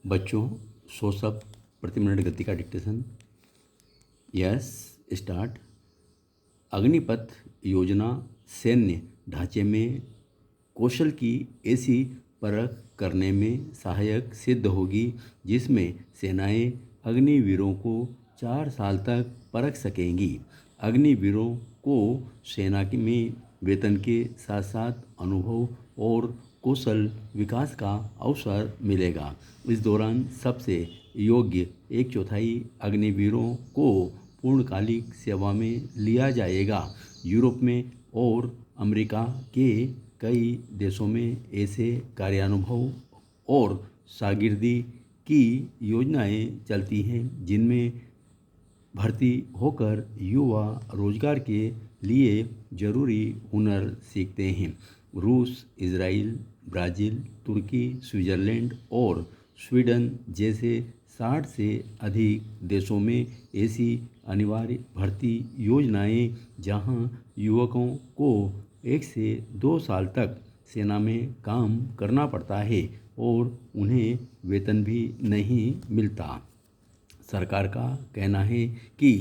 बच्चों, 100 शब्द प्रति मिनट गति का डिक्टेशन। Yes, start. अग्निपथ योजना सैन्य ढांचे में कौशल की ऐसी परख करने में सहायक सिद्ध होगी जिसमें सेनाएं अग्निवीरों को 4 साल तक परख सकेंगी। अग्निवीरों को सेना में वेतन के साथ साथ अनुभव और कौशल विकास का अवसर मिलेगा। इस दौरान सबसे योग्य 1/4 अग्निवीरों को पूर्णकालिक सेवा में लिया जाएगा। यूरोप में और अमेरिका के कई देशों में ऐसे कार्यानुभव और शागिर्दी की योजनाएं चलती हैं जिनमें भर्ती होकर युवा रोजगार के लिए जरूरी हुनर सीखते हैं। रूस, इजराइल, ब्राज़ील, तुर्की, स्विट्ज़रलैंड और स्वीडन जैसे 60 से अधिक देशों में ऐसी अनिवार्य भर्ती योजनाएं जहां युवकों को 1 से 2 साल तक सेना में काम करना पड़ता है और उन्हें वेतन भी नहीं मिलता। सरकार का कहना है कि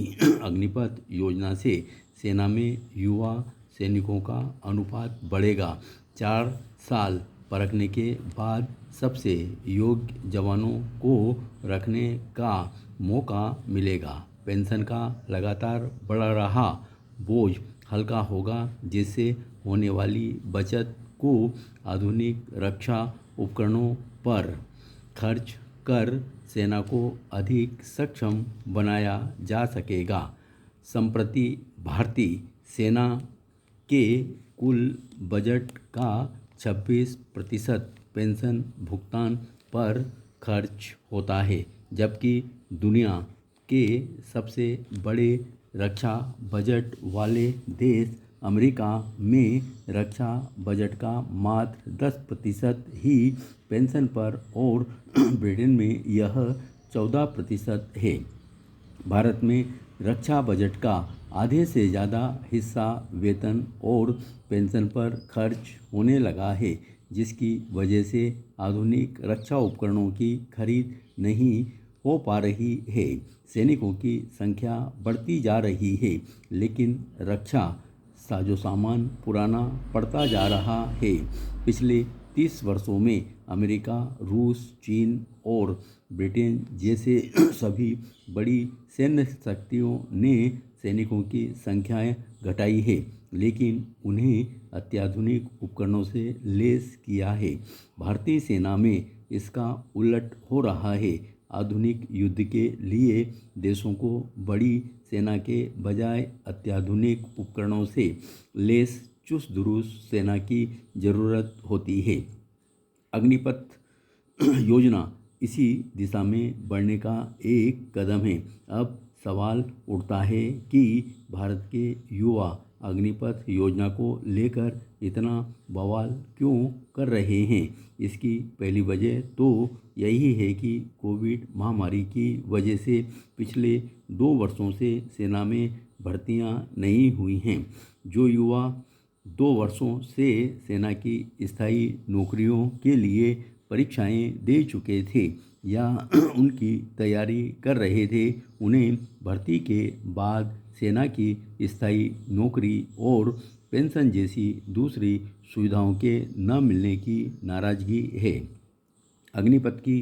अग्निपथ योजना से सेना में युवा सैनिकों का अनुपात बढ़ेगा। 4 साल परखने के बाद सबसे योग्य जवानों को रखने का मौका मिलेगा। पेंशन का लगातार बढ़ रहा बोझ हल्का होगा, जिससे होने वाली बचत को आधुनिक रक्षा उपकरणों पर खर्च कर सेना को अधिक सक्षम बनाया जा सकेगा। संप्रति भारतीय सेना के कुल बजट का 26% पेंशन भुगतान पर खर्च होता है, जबकि दुनिया के सबसे बड़े रक्षा बजट वाले देश अमेरिका में रक्षा बजट का मात्र 10% ही पेंशन पर और ब्रिटेन में यह 14% है। भारत में रक्षा बजट का आधे से ज़्यादा हिस्सा वेतन और पेंशन पर खर्च होने लगा है, जिसकी वजह से आधुनिक रक्षा उपकरणों की खरीद नहीं हो पा रही है। सैनिकों की संख्या बढ़ती जा रही है, लेकिन रक्षा साजो सामान पुराना पड़ता जा रहा है। पिछले 30 वर्षों में अमेरिका, रूस, चीन और ब्रिटेन जैसे सभी बड़ी सैन्य शक्तियों ने सैनिकों की संख्याएं घटाई है, लेकिन उन्हें अत्याधुनिक उपकरणों से लैस किया है। भारतीय सेना में इसका उलट हो रहा है। आधुनिक युद्ध के लिए देशों को बड़ी सेना के बजाय अत्याधुनिक उपकरणों से लैस चुस्त दुरुस्त सेना की ज़रूरत होती है। अग्निपथ योजना इसी दिशा में बढ़ने का एक कदम है। अब सवाल उठता है कि भारत के युवा अग्निपथ योजना को लेकर इतना बवाल क्यों कर रहे हैं। इसकी पहली वजह तो यही है कि कोविड महामारी की वजह से पिछले 2 वर्षों से सेना में भर्तियां नहीं हुई हैं। जो युवा 2 वर्षों से सेना की स्थायी नौकरियों के लिए परीक्षाएं दे चुके थे या उनकी तैयारी कर रहे थे, उन्हें भर्ती के बाद सेना की स्थायी नौकरी और पेंशन जैसी दूसरी सुविधाओं के न मिलने की नाराज़गी है। अग्निपथ की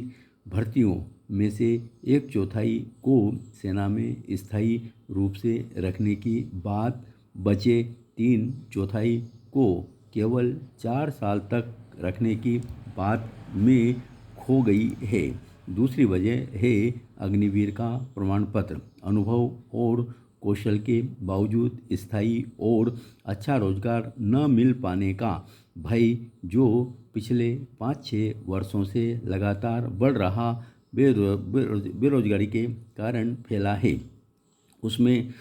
भर्तियों में से 1/4 को सेना में स्थायी रूप से रखने की बात, बचे 3/4 को केवल 4 साल तक रखने की बात में खो गई है। दूसरी वजह है अग्निवीर का प्रमाण पत्र। अनुभव और कौशल के बावजूद स्थायी और अच्छा रोजगार न मिल पाने का भय, जो पिछले 5-6 वर्षों से लगातार बढ़ रहा बेरोजगारी के कारण फैला है। उसमें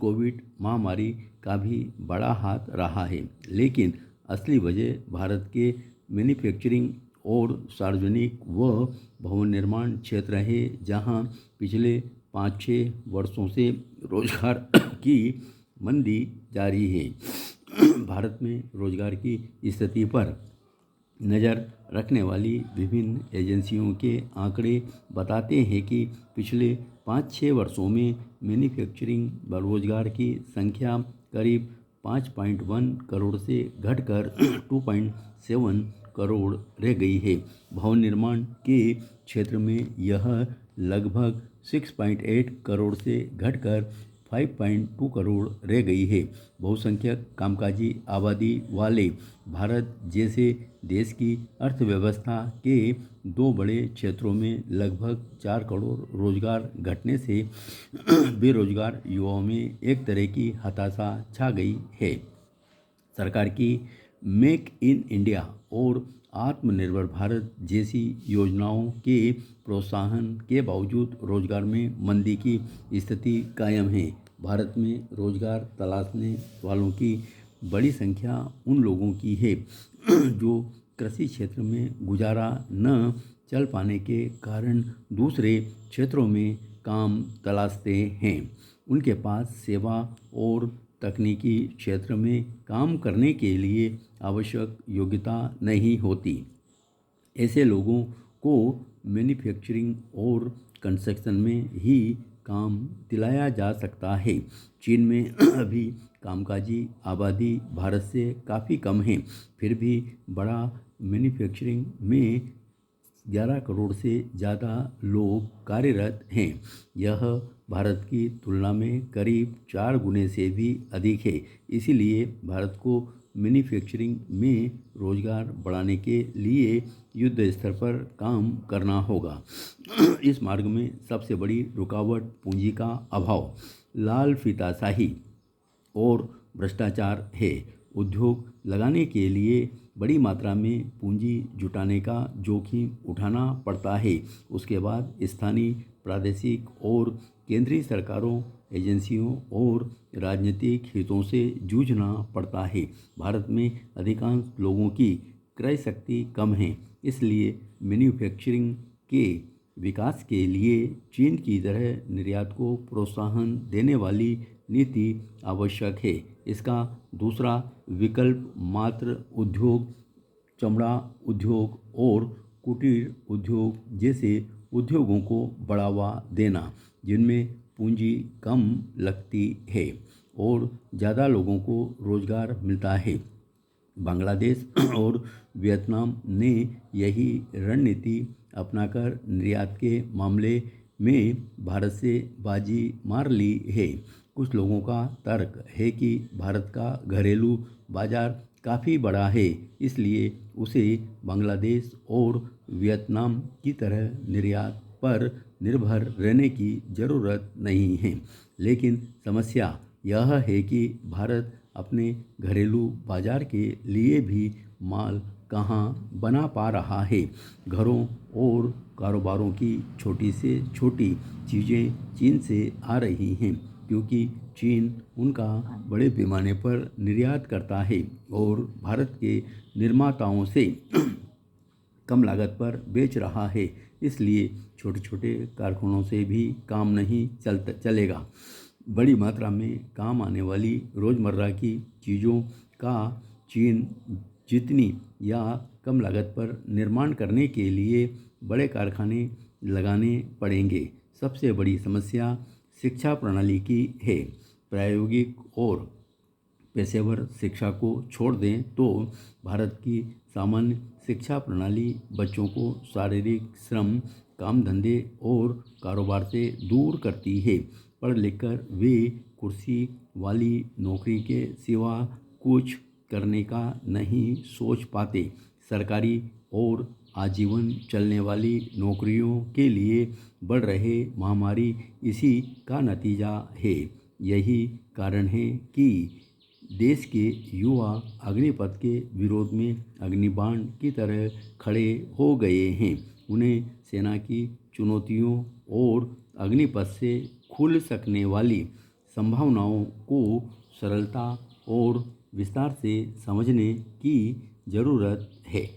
कोविड महामारी का भी बड़ा हाथ रहा है, लेकिन असली वजह भारत के मैन्युफैक्चरिंग और सार्वजनिक व भवन निर्माण क्षेत्र है, जहां पिछले 5-6 वर्षों से रोजगार की मंदी जारी है। भारत में रोजगार की स्थिति पर नज़र रखने वाली विभिन्न एजेंसियों के आंकड़े बताते हैं कि पिछले 5-6 वर्षों में मैन्युफैक्चरिंग बेरोजगार की संख्या करीब 5.1 करोड़ से घटकर 2.7 करोड़ रह गई है। भवन निर्माण के क्षेत्र में यह लगभग 6.8 करोड़ से घटकर 5.2 करोड़ रह गई है। बहुसंख्यक कामकाजी आबादी वाले भारत जैसे देश की अर्थव्यवस्था के दो बड़े क्षेत्रों में लगभग 4 करोड़ रोजगार घटने से बेरोजगार युवाओं में एक तरह की हताशा छा गई है। सरकार की मेक इन इंडिया और आत्मनिर्भर भारत जैसी योजनाओं के प्रोत्साहन के बावजूद रोजगार में मंदी की स्थिति कायम है। भारत में रोजगार तलाशने वालों की बड़ी संख्या उन लोगों की है जो कृषि क्षेत्र में गुजारा न चल पाने के कारण दूसरे क्षेत्रों में काम तलाशते हैं। उनके पास सेवा और तकनीकी क्षेत्र में काम करने के लिए आवश्यक योग्यता नहीं होती। ऐसे लोगों को मैन्युफैक्चरिंग और कंस्ट्रक्शन में ही काम दिलाया जा सकता है। चीन में अभी कामकाजी आबादी भारत से काफ़ी कम है, फिर भी बड़ा मैन्युफैक्चरिंग में 11 करोड़ से ज़्यादा लोग कार्यरत हैं। यह भारत की तुलना में करीब 4 गुने से भी अधिक है। इसीलिए भारत को मैन्युफैक्चरिंग में रोजगार बढ़ाने के लिए युद्ध स्तर पर काम करना होगा। इस मार्ग में सबसे बड़ी रुकावट पूंजी का अभाव, लाल फीताशाही और भ्रष्टाचार है। उद्योग लगाने के लिए बड़ी मात्रा में पूंजी जुटाने का जोखिम उठाना पड़ता है। उसके बाद स्थानीय, प्रादेशिक और केंद्रीय सरकारों, एजेंसियों और राजनीतिक हितों से जूझना पड़ता है। भारत में अधिकांश लोगों की क्रय शक्ति कम है, इसलिए मैन्युफैक्चरिंग के विकास के लिए चीन की तरह निर्यात को प्रोत्साहन देने वाली नीति आवश्यक है। इसका दूसरा विकल्प मात्र उद्योग, चमड़ा उद्योग और कुटीर उद्योग जैसे उद्योगों को बढ़ावा देना, जिनमें पूंजी कम लगती है और ज़्यादा लोगों को रोजगार मिलता है। बांग्लादेश और वियतनाम ने यही रणनीति अपनाकर निर्यात के मामले में भारत से बाजी मार ली है। कुछ लोगों का तर्क है कि भारत का घरेलू बाजार काफ़ी बड़ा है, इसलिए उसे बांग्लादेश और वियतनाम की तरह निर्यात पर निर्भर रहने की ज़रूरत नहीं है। लेकिन समस्या यह है कि भारत अपने घरेलू बाजार के लिए भी माल कहाँ बना पा रहा है। घरों और कारोबारों की छोटी से छोटी चीज़ें चीन से आ रही हैं, क्योंकि चीन उनका बड़े पैमाने पर निर्यात करता है और भारत के निर्माताओं से कम लागत पर बेच रहा है। इसलिए छोटे छोटे कारखानों से भी काम नहीं चलेगा। बड़ी मात्रा में काम आने वाली रोज़मर्रा की चीज़ों का चीन जितनी या कम लागत पर निर्माण करने के लिए बड़े कारखाने लगाने पड़ेंगे। सबसे बड़ी समस्या शिक्षा प्रणाली की है। प्रायोगिक और पेशेवर शिक्षा को छोड़ दें तो भारत की सामान्य शिक्षा प्रणाली बच्चों को शारीरिक श्रम, काम धंधे और कारोबार से दूर करती है। पढ़ लिखकर वे कुर्सी वाली नौकरी के सिवा कुछ करने का नहीं सोच पाते। सरकारी और आजीवन चलने वाली नौकरियों के लिए बढ़ रहे महामारी इसी का नतीजा है। यही कारण है कि देश के युवा अग्निपथ के विरोध में अग्निबाण की तरह खड़े हो गए हैं। उन्हें सेना की चुनौतियों और अग्निपथ से खुल सकने वाली संभावनाओं को सरलता और विस्तार से समझने की ज़रूरत है।